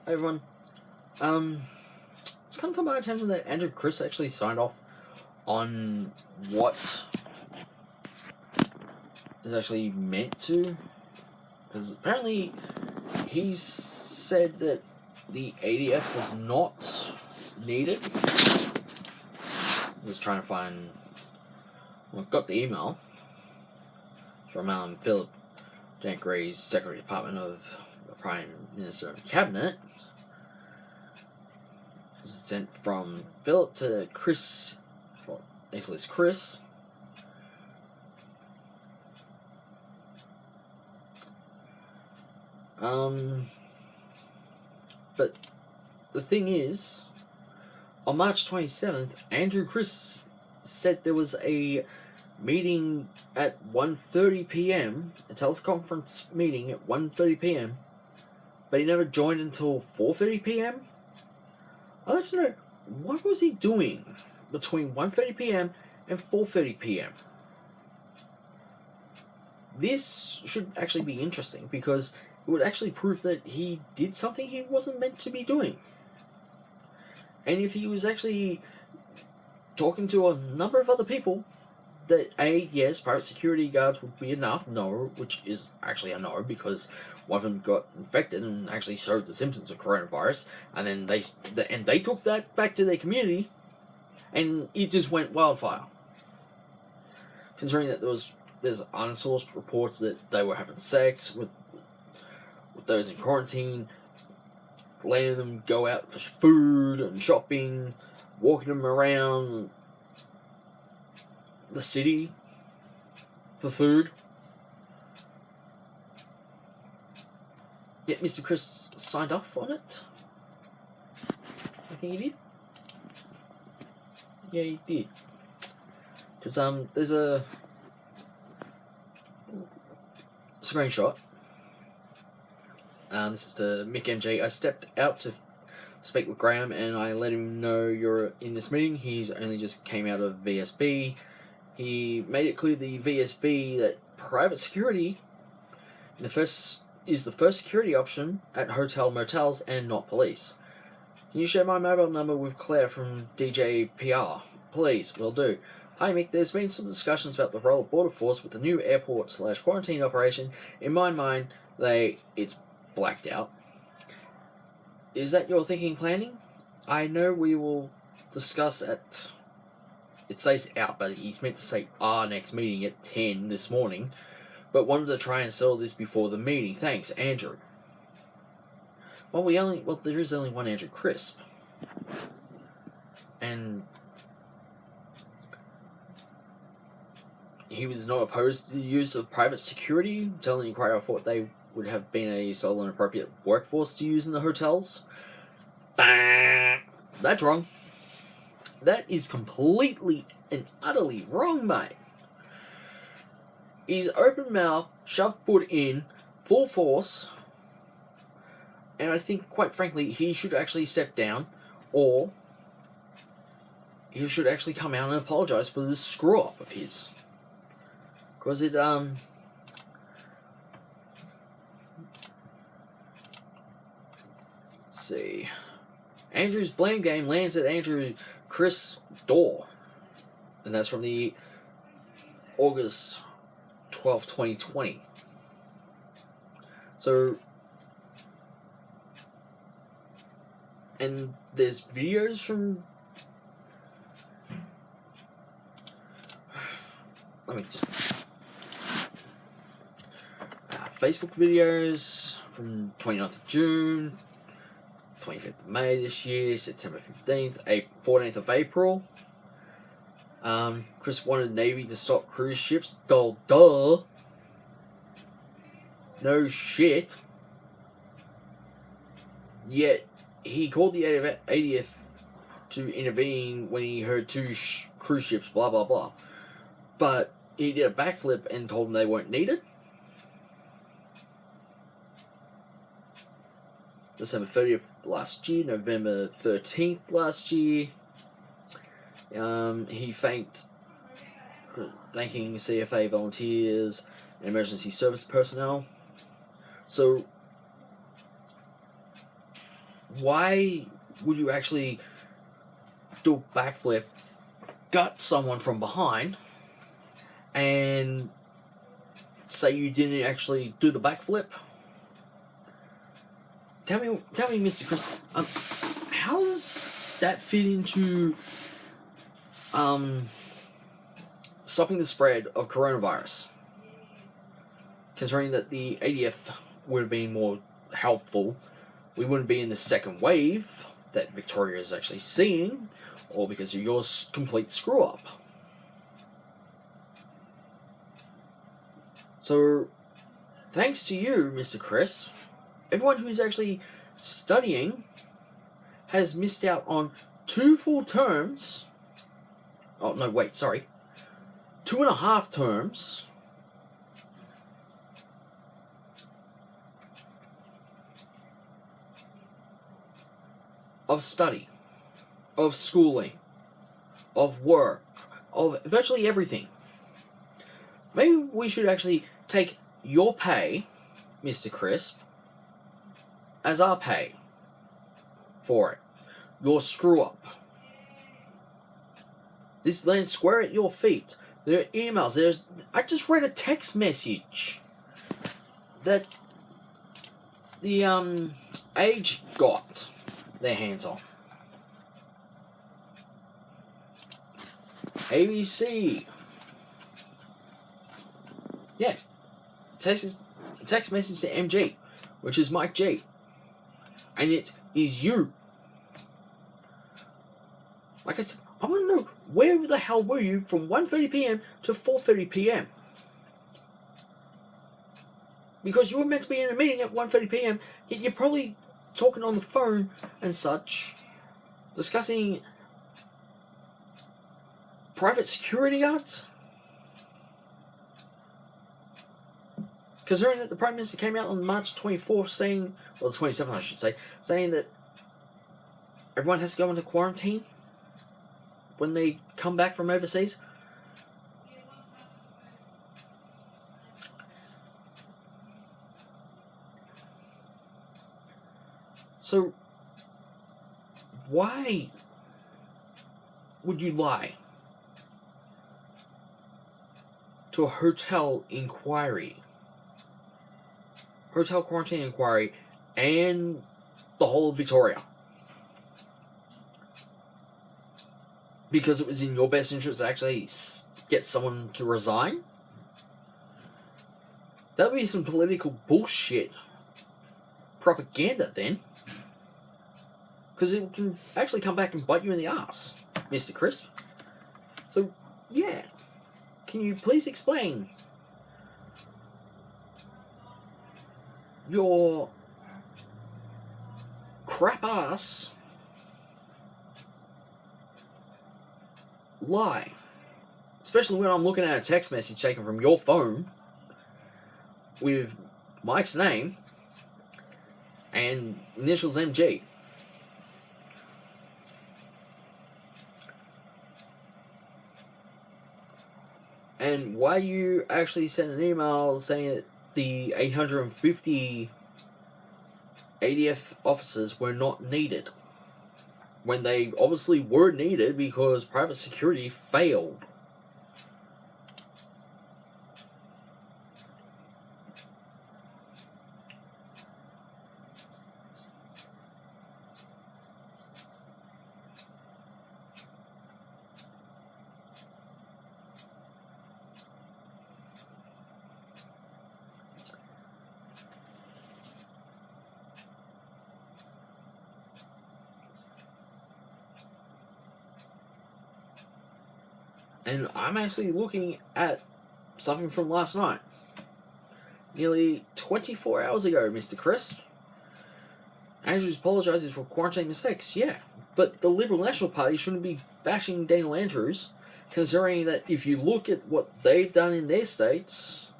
Hey everyone. It's come to my attention that Andrew Crips actually signed off on what is actually meant to, because apparently he said that the ADF was not needed. I was trying to find. Well, got the email from Philip Jack Gray's Secretary of Department of the Prime Minister of Cabinet. It was sent from Philip to Chris. Well, actually, it's Chris. But the thing is, on March 27th, Andrew Crips said there was a meeting at 1:30 p.m., a teleconference meeting at 1:30 p.m., but he never joined until 4:30 p.m. I'd like to know, what was he doing between 1:30 p.m. and 4:30 p.m.? This should actually be interesting, because it would actually prove that he did something he wasn't meant to be doing. And if he was actually talking to a number of other people, that yes, private security guards would be enough, no, which is actually a no, because one of them got infected and actually showed the symptoms of coronavirus, and then they took that back to their community, and it just went wildfire. Considering that there's unsourced reports that they were having sex with those in quarantine, letting them go out for food and shopping, walking them around the city for food. Yet Mr. Crips signed off on it. I think he did. Yeah, he did. Because there's a screenshot. This is to Mick MG. I stepped out to speak with Graham, and I let him know you're in this meeting. He's only just came out of VSB. He made it clear the VSB that private security is the first security option at hotel motels and not police. Can you share my mobile number with Claire from DJPR? Please, will do. Hi Mick, there's been some discussions about the role of Border Force with the new airport/quarantine operation. In my mind, it's blacked out. Is that your thinking planning? I know we will discuss at... It says out, but he's meant to say our next meeting at 10 this morning. But wanted to try and settle this before the meeting. Thanks, Andrew. Well, there is only one Andrew Crips. And he was not opposed to the use of private security. Telling the Inquirer, I thought they would have been a sole and appropriate workforce to use in the hotels. That's wrong. That is completely and utterly wrong, mate. He's open mouth, shoved foot in, full force, and I think, quite frankly, he should actually step down, or he should actually come out and apologise for this screw-up of his. Because it, let's see. Andrew's blame game lands at Andrew Crips' door. And that's from the August 12th, 2020. So, and there's videos from... Let me just... Facebook videos from 29th of June, 25th of May this year, September 15th, 14th of April. Crips wanted Navy to stop cruise ships. Duh. No shit. Yet, he called the ADF to intervene when he heard two cruise ships, blah blah blah. But he did a backflip and told them they weren't needed. December 30th last year, November 13th last year. He thanking CFA volunteers and emergency service personnel. So, why would you actually do a backflip, gut someone from behind, and say you didn't actually do the backflip? Tell me, Mr. Chris, how does that fit into stopping the spread of coronavirus? Considering that the ADF would have been more helpful, we wouldn't be in the second wave that Victoria is actually seeing, or because of your complete screw up. So, thanks to you, Mr. Chris, everyone who's actually studying has missed out on 2 full terms. Oh, no, wait, sorry. 2.5 terms of study, of schooling, of work, of virtually everything. Maybe we should actually take your pay, Mr. Crisp, as our pay for it. Your screw up. This lands square at your feet. There are emails. I just read a text message that the Age got their hands on. ABC. Yeah. Text message to MG, which is Mike G. And it is you. Like I said, I want to know, where the hell were you from 1:30 p.m. to 4:30 p.m.? Because you were meant to be in a meeting at 1:30 p.m., yet you're probably talking on the phone and such, discussing private security guards. Considering that the Prime Minister came out on March 24th saying, well, the 27th I should say, saying that everyone has to go into quarantine when they come back from overseas. So, why would you lie to a hotel quarantine inquiry, and the whole of Victoria? Because it was in your best interest to actually get someone to resign? That would be some political bullshit propaganda then. Because it can actually come back and bite you in the ass, Mr. Crisp. So, yeah. Can you please explain your crap ass lie? Especially when I'm looking at a text message taken from your phone with Mike's name and initials MG. And why you actually sent an email saying that the 850 ADF officers were not needed, when they obviously were needed because private security failed. And I'm actually looking at something from last night. Nearly 24 hours ago, Mr. Crisp. Andrews apologises for quarantine mistakes. Yeah, but the Liberal National Party shouldn't be bashing Daniel Andrews, considering that if you look at what they've done in their states,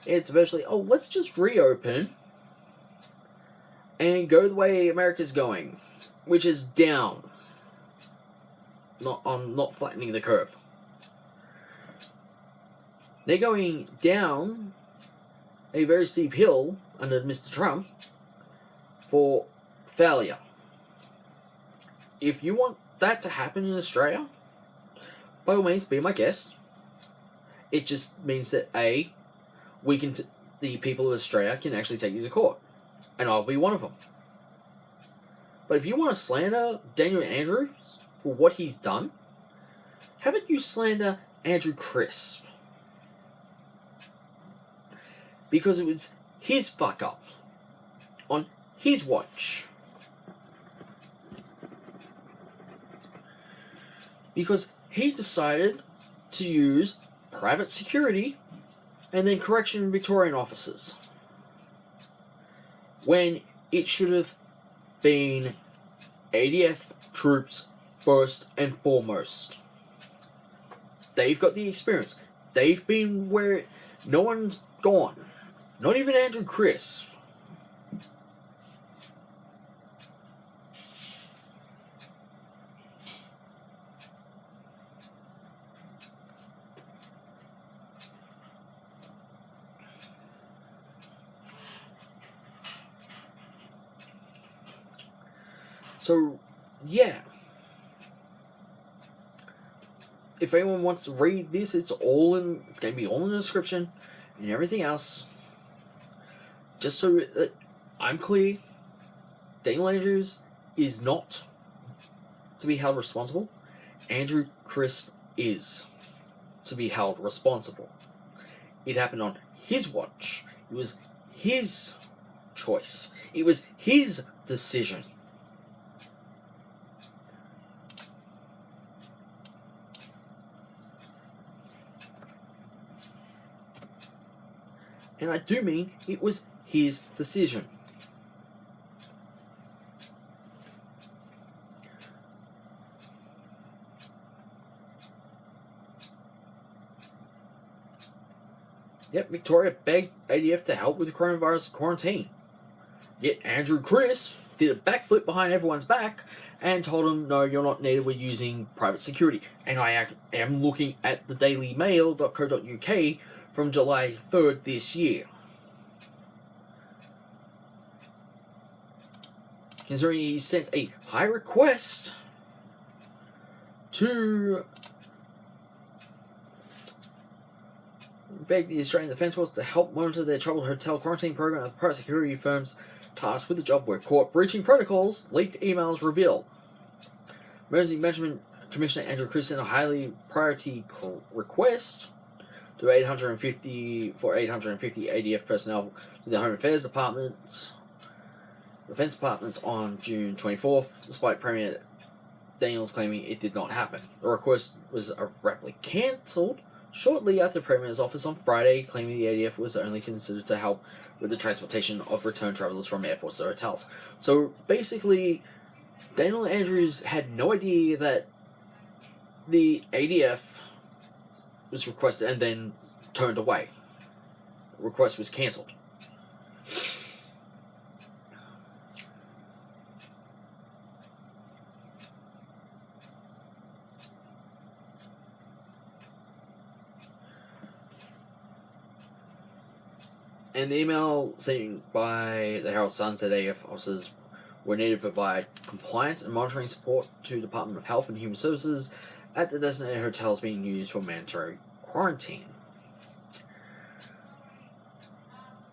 it's virtually, oh, let's just reopen and go the way America's going, which is down. Not flattening the curve. They're going down a very steep hill under Mr. Trump for failure. if you want that to happen in Australia, by all means, be my guest. It just means that the people of Australia can actually take you to court, and I'll be one of them. But if you want to slander Daniel Andrews for what he's done, how about you slander Andrew Crips? Because it was his fuck up on his watch. Because he decided to use private security and then correction Victorian officers, when it should have been ADF troops first and foremost. They've got the experience. They've been where no one's gone. Not even Andrew Crips. So, yeah. If anyone wants to read this, it's going to be all in the description and everything else. Just so that I'm clear, Daniel Andrews is not to be held responsible. Andrew Crips is to be held responsible. It happened on his watch. It was his choice. It was his decision. And I do mean it was his decision. Yep, Victoria begged ADF to help with the coronavirus quarantine. Yet Andrew Crips did a backflip behind everyone's back and told them, no, you're not needed, we're using private security. And I am looking at the dailymail.co.uk from July 3rd this year. Considering he sent a high request to beg the Australian Defence Force to help monitor their troubled hotel quarantine program of private security firms tasked with the job were caught breaching protocols, leaked emails reveal. Emergency Management Commissioner Andrew Crips sent a highly priority request to 850 ADF personnel to the Home Affairs Department, Defence Departments on June 24th, despite Premier Daniels claiming it did not happen. The request was abruptly cancelled shortly after Premier's office on Friday, claiming the ADF was only considered to help with the transportation of return travellers from airports to hotels. So basically, Daniel Andrews had no idea that the ADF was requested and then turned away. The request was cancelled. And the email sent by the Herald Sun said AF officers were needed to provide compliance and monitoring support to Department of Health and Human Services at the designated hotels being used for mandatory quarantine.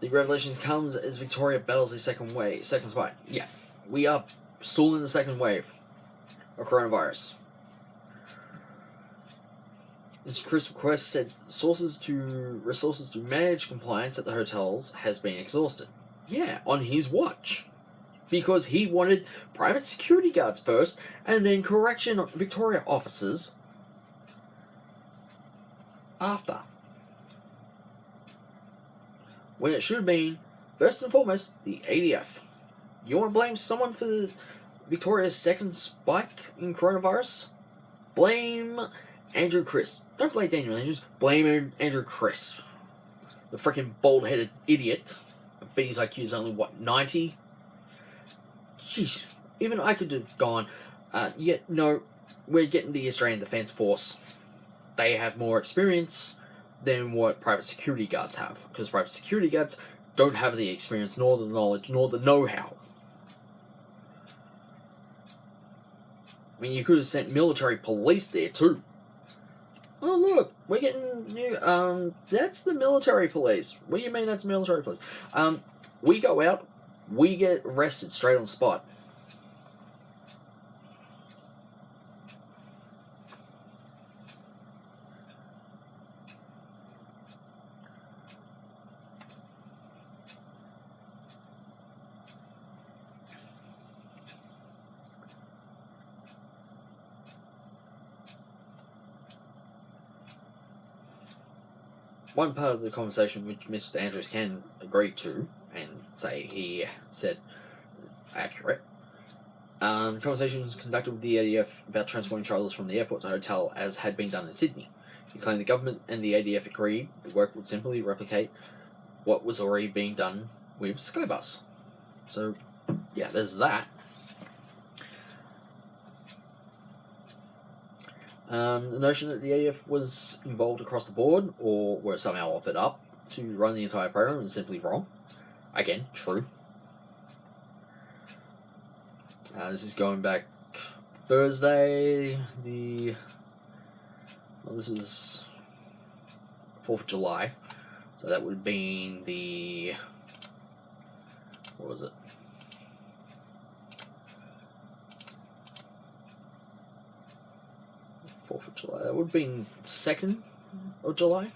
The revelations comes as Victoria battles a second spike. Yeah, we are still in the second wave of coronavirus. This Crips request said resources to manage compliance at the hotels has been exhausted. Yeah, on his watch. Because he wanted private security guards first, and then correction Victoria officers after. When it should have been, first and foremost, the ADF. You want to blame someone for Victoria's second spike in coronavirus? Blame Andrew Crips. Don't blame Daniel Andrews. Blame Andrew Crips. The freaking bald-headed idiot. I bet his IQ is only, 90? Jeez. Even I could have gone, yet no, we're getting the Australian Defence Force. They have more experience than what private security guards have. Because private security guards don't have the experience, nor the knowledge, nor the know-how. mean, you could have sent military police there too. Oh look, we're getting new. That's the military police. What do you mean that's military police? We go out, we get arrested straight on spot. One part of the conversation which Mr. Andrews can agree to and say he said it's accurate. Conversations conducted with the ADF about transporting travelers from the airport to hotel as had been done in Sydney. He claimed the government and the ADF agreed the work would simply replicate what was already being done with Skybus. So, yeah, there's that. The notion that the ADF was involved across the board or were somehow offered up to run the entire program is simply wrong. Again, true. This is going back Thursday, this was 4th of July, so that would have been the, what was it? 4th of July, that would have been 2nd of July.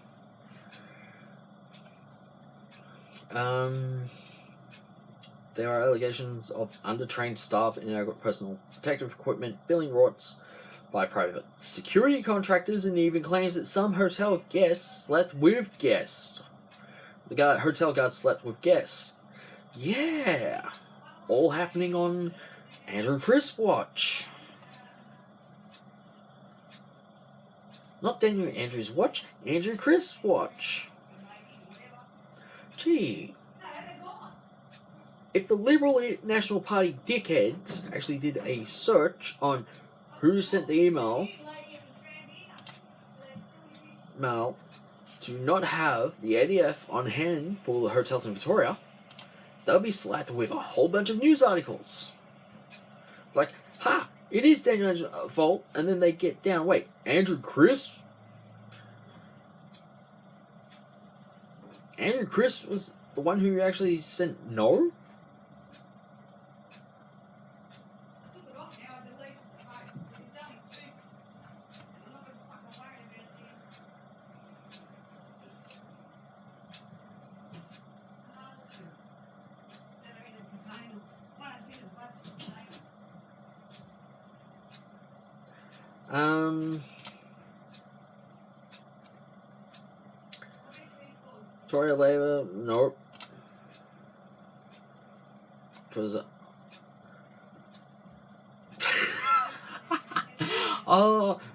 There are allegations of undertrained staff in inadequate personal protective equipment, billing rorts by private security contractors, and even claims that some hotel guests slept with guests. The hotel guard slept with guests. Yeah! All happening on Andrew Crips' watch. Not Daniel Andrews' watch, Andrew Crips' watch. Gee. If the Liberal National Party dickheads actually did a search on who sent the email to not have the ADF on hand for the hotels in Victoria, they'll be slapped with a whole bunch of news articles. It's like, ha! It is Daniel Andrews' fault, and then they get down. Wait, Andrew Crips? Andrew Crips was the one who actually sent no? Victoria Labour, nope. Because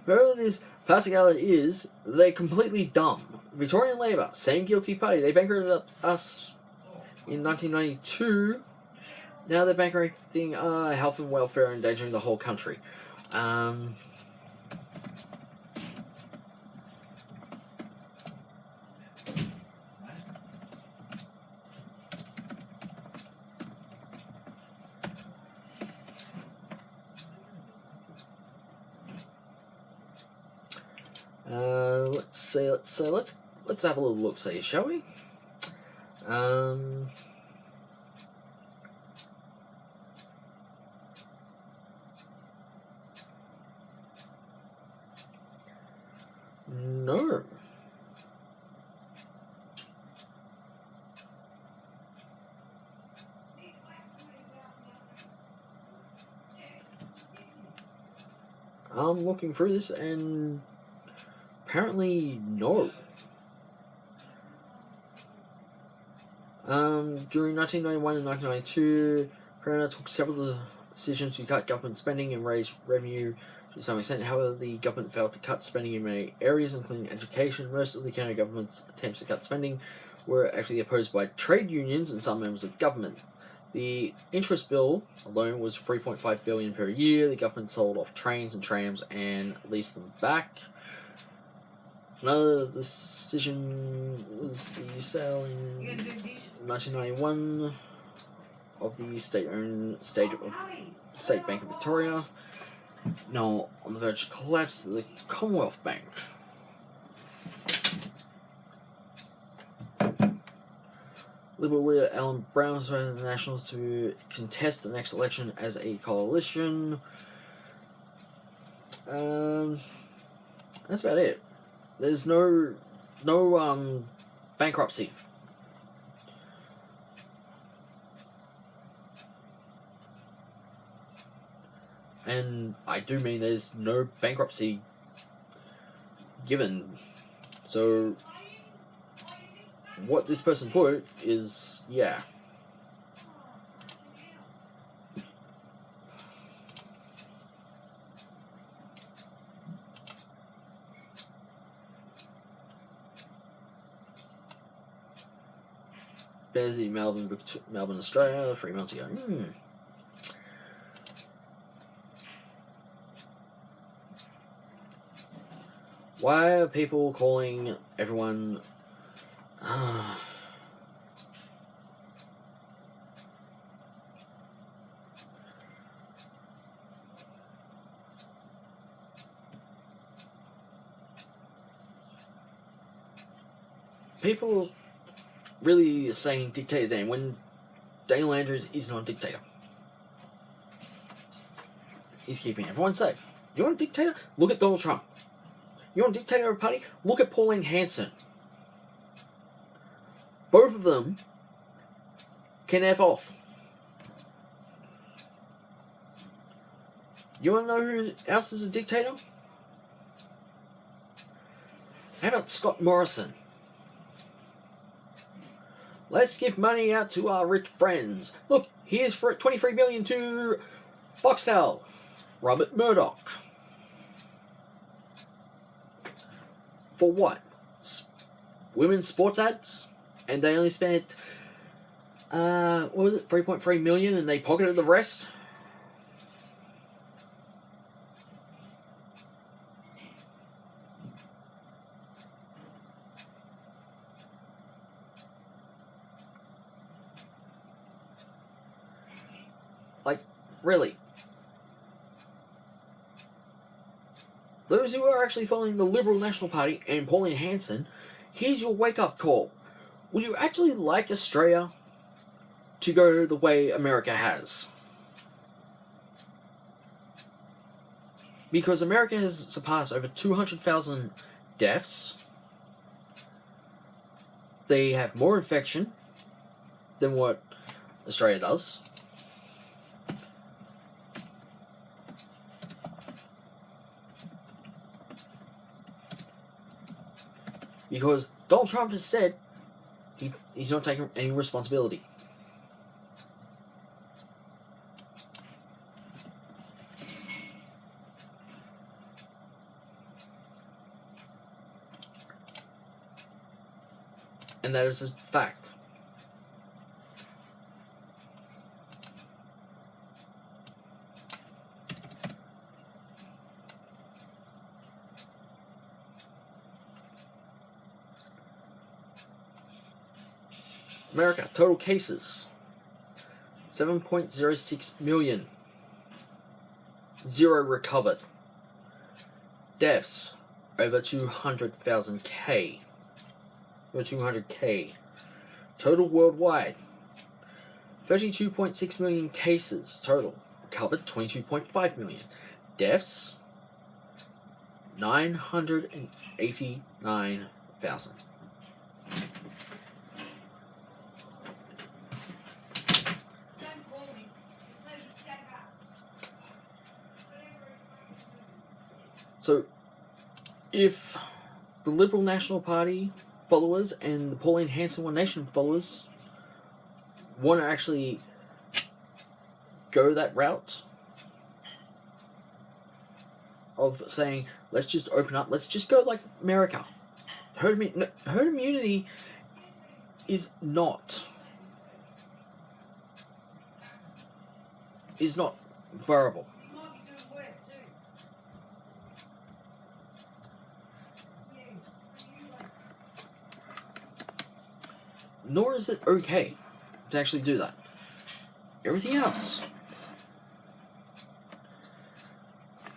whoever this Pascal is, they're completely dumb. Victorian Labour, same guilty party. They bankrupted us in 1992. Now they're bankrupting health and welfare, endangering the whole country. Let's have a little look, see, shall we? No. I'm looking through this and apparently no. During 1991 and 1992, Corona took several decisions to cut government spending and raise revenue to some extent. However, the government failed to cut spending in many areas, including education. Most of the county government's attempts to cut spending were actually opposed by trade unions and some members of government. The interest bill alone was $3.5 billion per year. The government sold off trains and trams and leased them back. Another decision was the sale in 1991 of the state-owned State Bank of Victoria. Now, on the verge of collapse, the Commonwealth Bank. Liberal leader Alan Brown persuaded the Nationals to contest the next election as a coalition. That's about it. There's no bankruptcy. And I do mean there's no bankruptcy given. So what this person put is, yeah. Beasley, Melbourne, Australia, 3 months ago. Why are people calling everyone... people really saying dictator Dan when Daniel Andrews is not a dictator. He's keeping everyone safe. You want a dictator? Look at Donald Trump. You want a dictator of a party? Look at Pauline Hanson. Both of them can F off. You want to know who else is a dictator? How about Scott Morrison? Let's give money out to our rich friends. Look, here's for $23 billion to Foxtel, Robert Murdoch. For what? Women's sports ads? And they only spent, what was it, 3.3 million, and they pocketed the rest? Like, really? Those who are actually following the Liberal National Party and Pauline Hanson, here's your wake-up call. Would you actually like Australia to go the way America has? Because America has surpassed over 200,000 deaths. They have more infection than what Australia does. Because Donald Trump has said he's not taking any responsibility. And that is a fact. America, total cases 7.06 million. 0 recovered. Deaths over 200,000 K. Over 200K. Total worldwide 32.6 million cases total. Recovered 22.5 million. Deaths 989,000. So, if the Liberal National Party followers and the Pauline Hanson One Nation followers want to actually go that route of saying, let's just open up, let's just go like America. Herd immunity is not viable. Nor is it okay to actually do that. Everything else.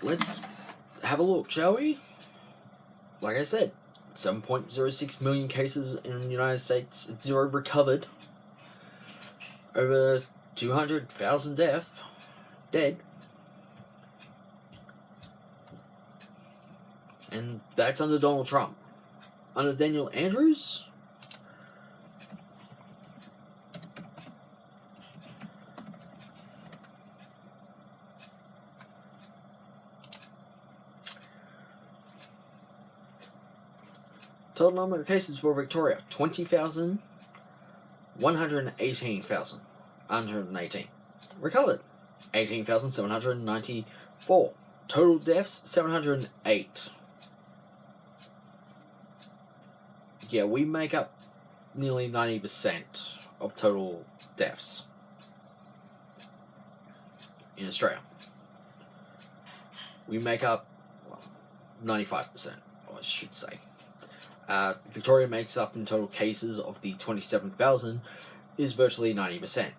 let's have a look, shall we? Like I said, 7.06 million cases in the United States, 0 recovered, over 200,000 dead, and that's under Donald Trump. Under Daniel Andrews, total number of cases for Victoria, 118,018. Recovered, 18,794. Total deaths, 708. Yeah, we make up nearly 90% of total deaths in Australia. We make up 95%, I should say. Victoria makes up in total cases of the 27,000 is virtually 90%.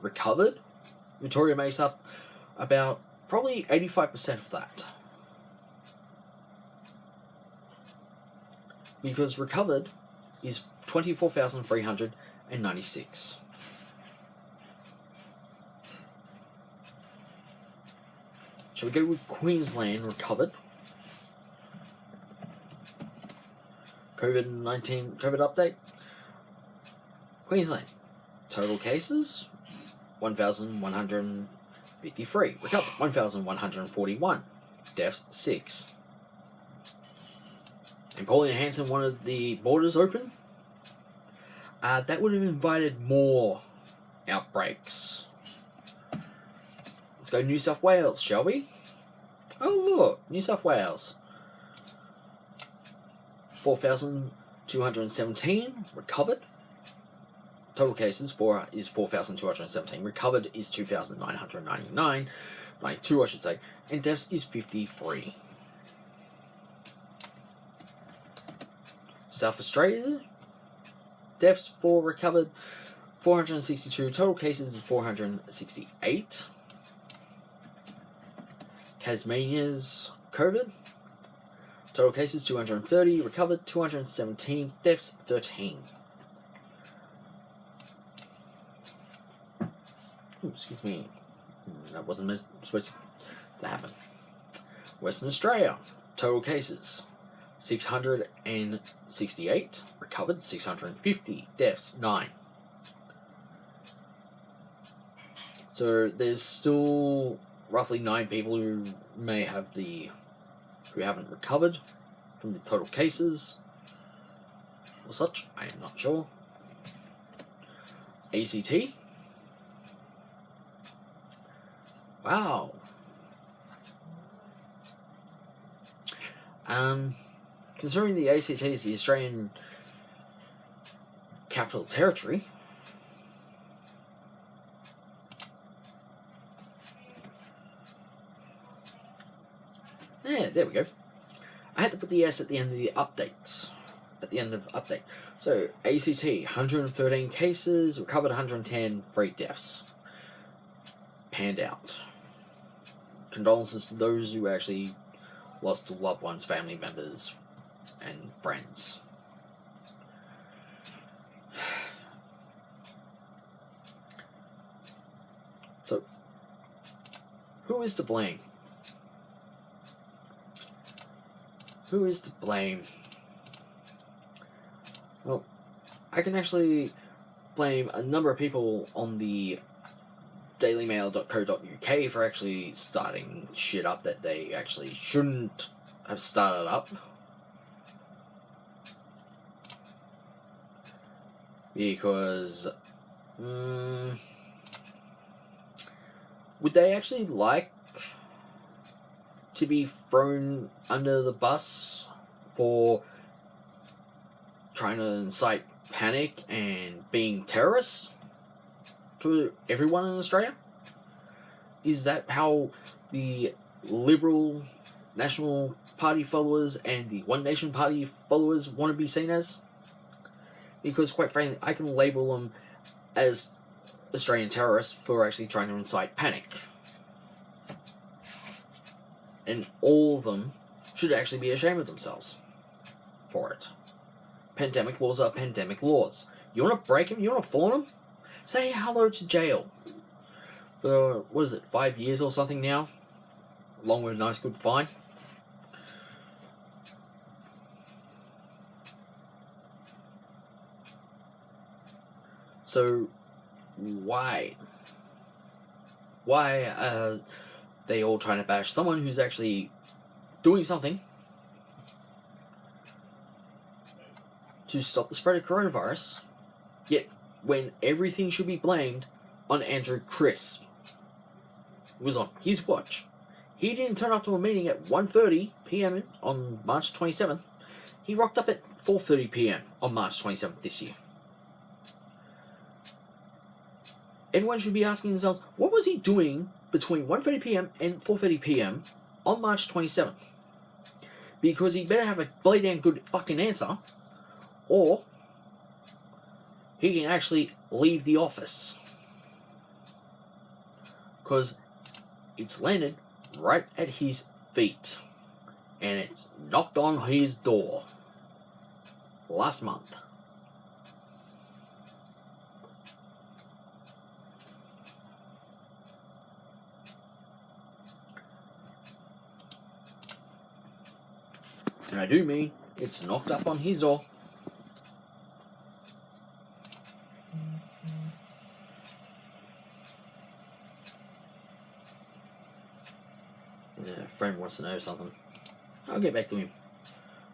Recovered, Victoria makes up about probably 85% of that. Because recovered is 24,396. Shall we go with Queensland recovered? COVID-19 update. Queensland, total cases 1,153. Recovered 1,141. Deaths 6. And Pauline Hanson wanted the borders open. That would have invited more outbreaks. Let's go New South Wales, shall we? Oh look, New South Wales. 4,217 recovered. Total cases is 4,217. Recovered is 2,999. 92, I should say. And deaths is 53. South Australia. Deaths for recovered 462. Total cases is 468. Tasmania's COVID. Total cases 230. Recovered 217. Deaths 13. Ooh, excuse me. That wasn't supposed to happen. Western Australia. Total cases 668. Recovered 650. Deaths 9. So there's still roughly 9 people who haven't recovered from the total cases or such. I am not sure. ACT. Wow. Considering the ACT is the Australian Capital Territory, yeah, there we go. I had to put the S at the end of the updates. At the end of update. So, ACT, 113 cases, recovered 110, 3 deaths. Panned out. Condolences to those who actually lost loved ones, family members, and friends. So, who is to blame? Who is to blame? Well, I can actually blame a number of people on the dailymail.co.uk for actually starting shit up that they actually shouldn't have started up. Because, would they actually like to be thrown under the bus for trying to incite panic and being terrorists to everyone in Australia? Is that how the Liberal National Party followers and the One Nation Party followers want to be seen as? Because quite frankly, I can label them as Australian terrorists for actually trying to incite panic. and all of them should actually be ashamed of themselves for it. Pandemic laws are pandemic laws. You want to break them? You want to fawn them? Say hello to jail. For, 5 years or something now? Along with a nice good fine. So, why? Why are they all trying to bash someone who's actually doing something to stop the spread of coronavirus, yet when everything should be blamed on Andrew Crips? It was on his watch. He didn't turn up to a meeting at 1:30 p.m. on March 27th. He rocked up at 4:30 p.m. on March 27th this year. Everyone should be asking themselves, what was he doing between 1:30 p.m. and 4:30 p.m. on March 27th? Because he better have a bloody damn good fucking answer, or he can actually leave the office. Because it's landed right at his feet, and it's knocked on his door last month. And I do mean it's knocked up on his door. Yeah, a friend wants to know something. I'll get back to him.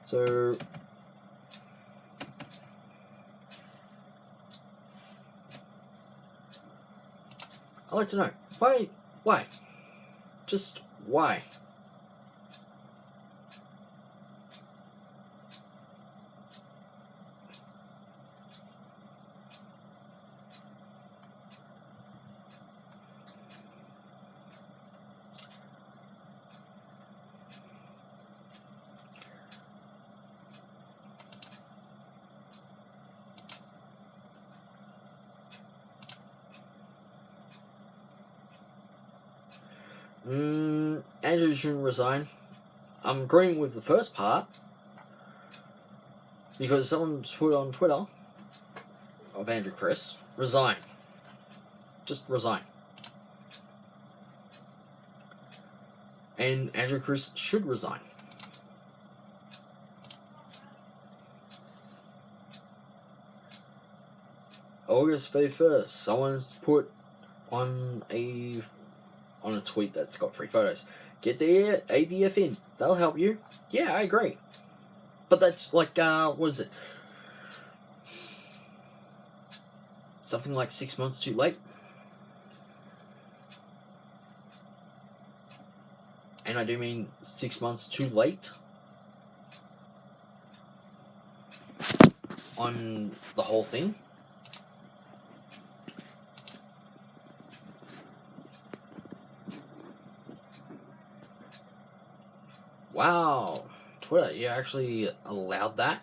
So, I'd like to know, why? Just why? Andrew shouldn't resign. I'm agreeing with the first part, because someone's put on Twitter of Andrew Crips, resign. Just resign. And Andrew Crips should resign. August 31st, someone's put on a tweet that's got free photos. Get the ADF in. They'll help you. Yeah, I agree. But that's like, what is it? Something like 6 months too late. And I do mean 6 months too late on the whole thing. Wow, Twitter, you actually allowed that?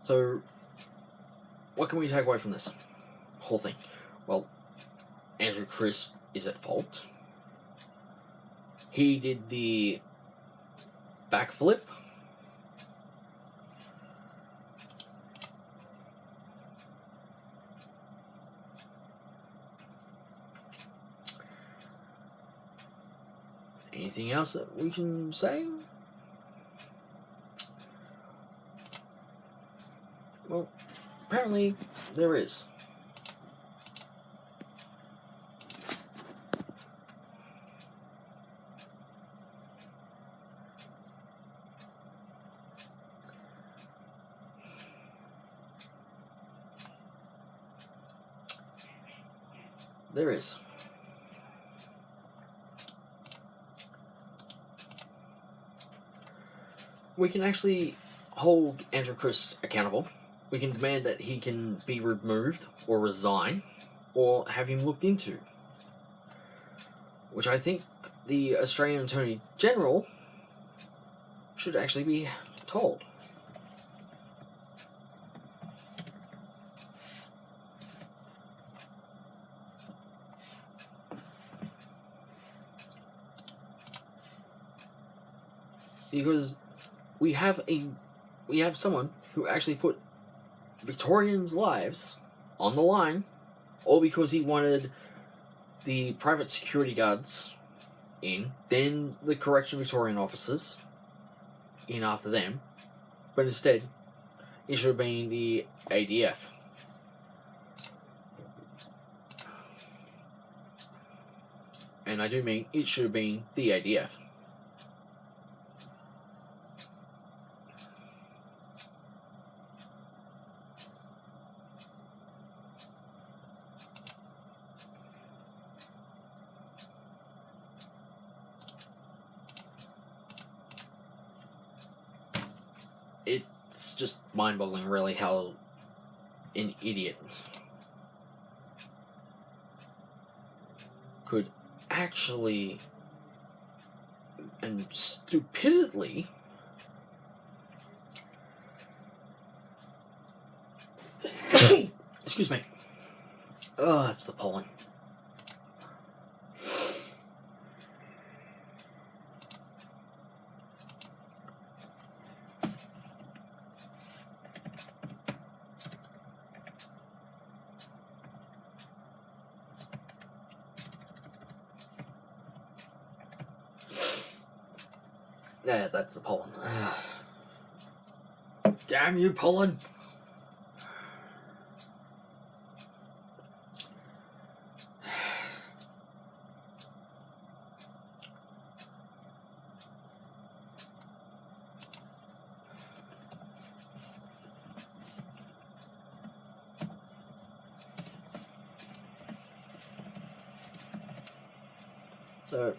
So, what can we take away from this whole thing? Well, Andrew Crips is at fault. He did the backflip. Anything else that we can say? Well, apparently there is. There is. We can actually hold Andrew Crips accountable we can demand that he can be removed or resign or have him looked into. Which I think the Australian Attorney General should actually be told. Because we have someone who actually put Victorians' lives on the line, all because he wanted the private security guards in, then the correction Victorian officers in after them, but instead it should have been the ADF. And I do mean it should have been the ADF. It's just mind-boggling, really, how an idiot could actually and stupidly excuse me. Oh, it's the pollen. Yeah, that's the pollen. Damn you, pollen! So,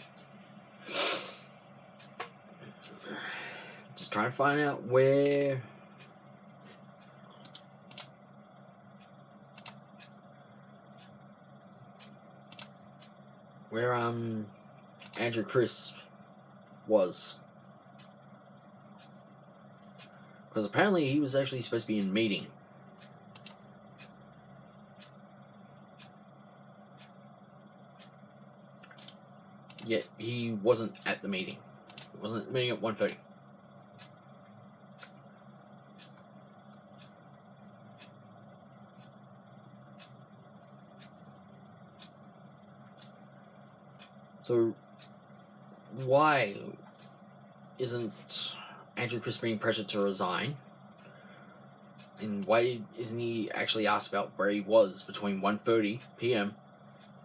just trying to find out where Andrew Crips was, because apparently he was actually supposed to be in a meeting. Yet he wasn't at the meeting. He wasn't at the meeting at 1:30. So why isn't Andrew Crips being pressured to resign? And why isn't he actually asked about where he was between 1:30 p.m.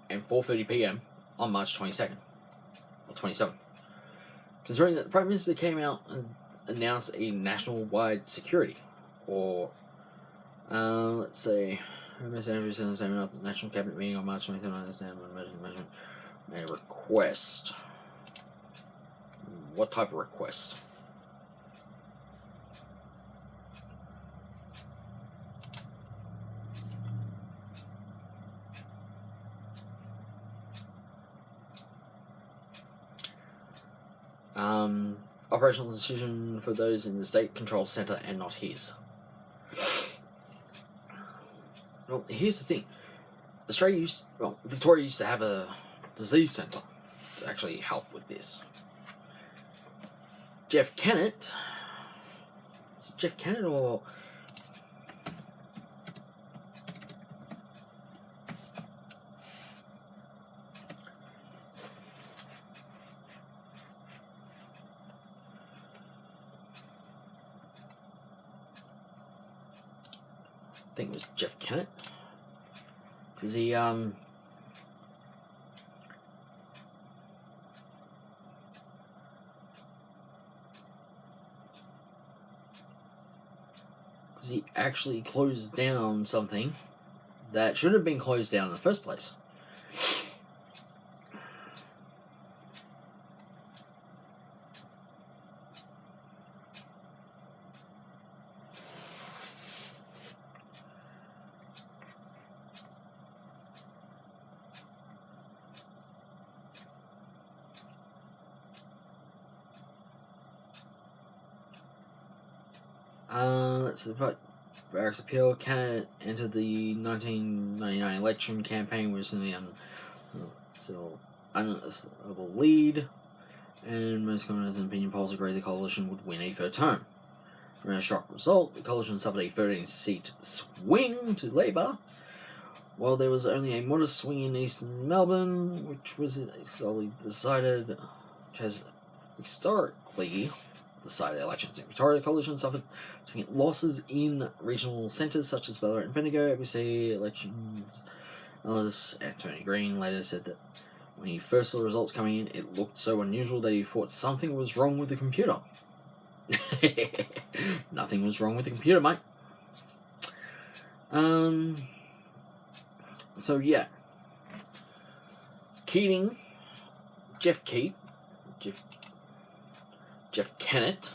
and 4:30 p.m. on March 22nd? Or 27th? Considering that the Prime Minister came out and announced a national-wide security, or let's say, Mr. Andrew said in the statement at the National Cabinet meeting on March 27th, I understand when measurement made a request. What type of request? Operational decision for those in the State Control Centre and not his. Well, here's the thing. Victoria used to have a disease centre to actually help with this. Jeff Kennett, is it Jeff Kennett or I think it was Jeff Kennett, because he actually closed down something that should have been closed down in the first place. Let's see, but Barrack's appeal candidate entered the 1999 election campaign with an unassailable lead, and most commentators and opinion polls agreed the coalition would win a third term. In a shock result, the coalition suffered a 13-seat swing to Labour, while there was only a modest swing in eastern Melbourne, which was solely decided, which has historically decided elections in Victoria. The coalition suffered significant losses in regional centres such as Ballarat and Bendigo. ABC elections analyst Anthony Green later said that when he first saw the results coming in, it looked so unusual that he thought something was wrong with the computer. Nothing was wrong with the computer, mate. So yeah, Keating, Jeff Kennett,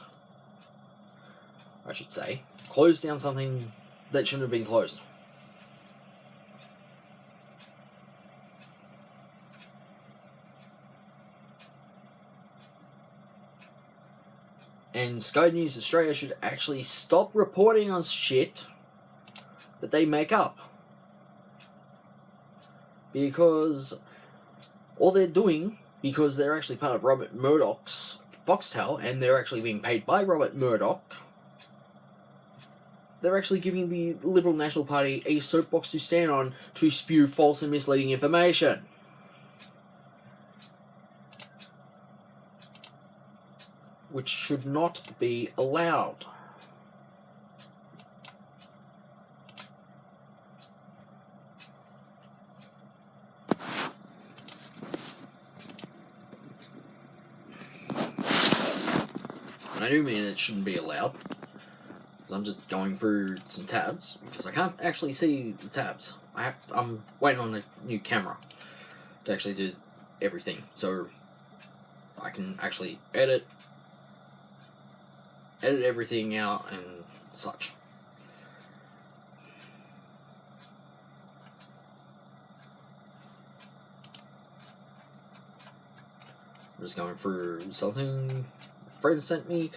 I should say, closed down something that shouldn't have been closed. And Sky News Australia should actually stop reporting on shit that they make up. Because all they're doing, because they're actually part of Robert Murdoch's Foxtel, and they're actually being paid by Robert Murdoch, they're actually giving the Liberal National Party a soapbox to stand on to spew false and misleading information. Which should not be allowed. And I do mean it shouldn't be allowed, because I'm just going through some tabs, because I can't actually see the tabs. I'm waiting on a new camera to actually do everything, so I can actually edit everything out and such. I'm just going through something a friend sent me.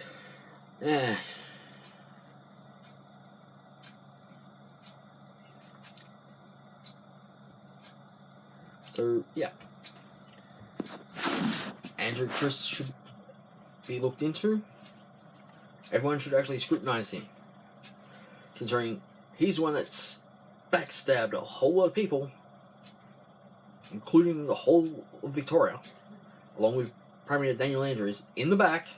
So yeah, Andrew Crips should be looked into. Everyone should actually scrutinise him, considering he's the one that's backstabbed a whole lot of people, including the whole of Victoria, along with Premier Daniel Andrews, in the back,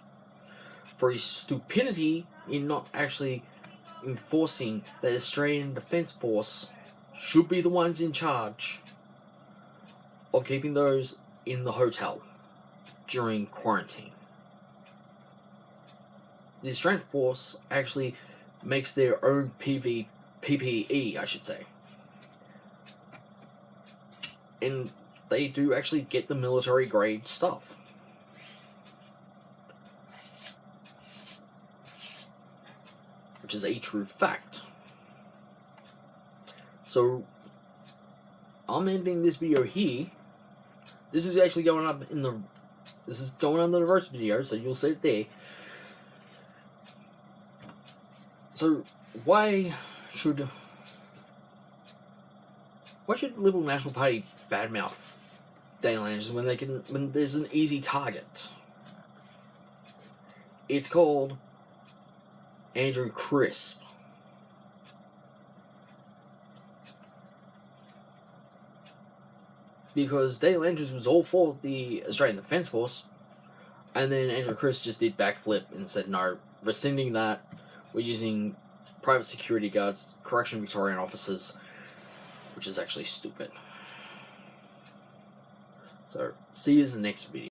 for his stupidity in not actually enforcing that Australian Defence Force should be the ones in charge of keeping those in the hotel during quarantine. The Australian Force actually makes their own PPE, I should say. And they do actually get the military grade stuff. Which is a true fact. So, I'm ending this video here. This is actually going up this is going on the reverse video, so you'll see it there. So, why should Liberal National Party badmouth Daniel Andrews when there's an easy target? It's called Andrew Crips. Because Daniel Andrews was all for the Australian Defence Force, and then Andrew Crips just did backflip and said no, rescinding that. We're using private security guards, correction Victorian officers, which is actually stupid. So, see you in the next video.